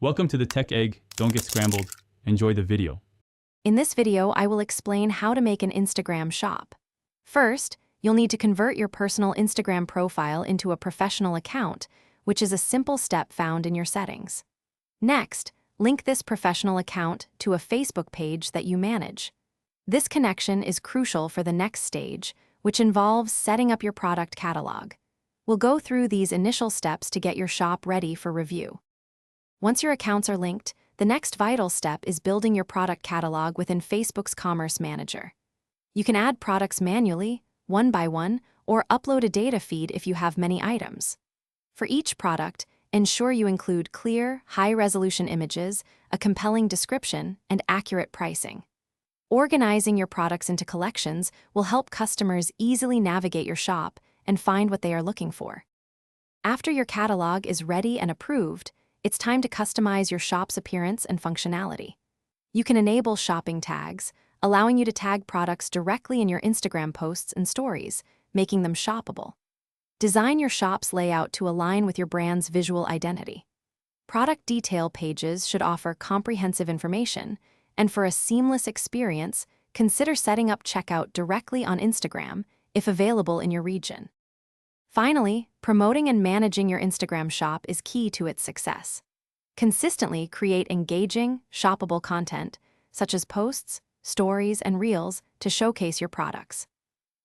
Welcome to the Tech Egg. Don't get scrambled. Enjoy the video. In this video, I will explain how to make an Instagram shop. First, you'll need to convert your personal Instagram profile into a professional account, which is a simple step found in your settings. Next, link this professional account to a Facebook page that you manage. This connection is crucial for the next stage, which involves setting up your product catalog. We'll go through these initial steps to get your shop ready for review. Once your accounts are linked, the next vital step is building your product catalog within Facebook's Commerce Manager. You can add products manually, one by one, or upload a data feed if you have many items. For each product, ensure you include clear, high-resolution images, a compelling description, and accurate pricing. Organizing your products into collections will help customers easily navigate your shop and find what they are looking for. After your catalog is ready and approved, it's time to customize your shop's appearance and functionality. You can enable shopping tags, allowing you to tag products directly in your Instagram posts and stories, making them shoppable. Design your shop's layout to align with your brand's visual identity. Product detail pages should offer comprehensive information, and for a seamless experience, consider setting up checkout directly on Instagram if available in your region. Finally, promoting and managing your Instagram shop is key to its success. Consistently create engaging, shoppable content, such as posts, stories, and reels, to showcase your products.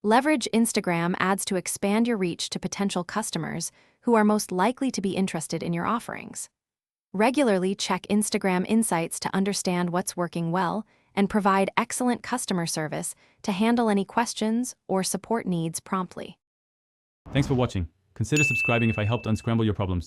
Leverage Instagram ads to expand your reach to potential customers who are most likely to be interested in your offerings. Regularly check Instagram Insights to understand what's working well and provide excellent customer service to handle any questions or support needs promptly. Thanks for watching. Consider subscribing if I helped unscramble your problems.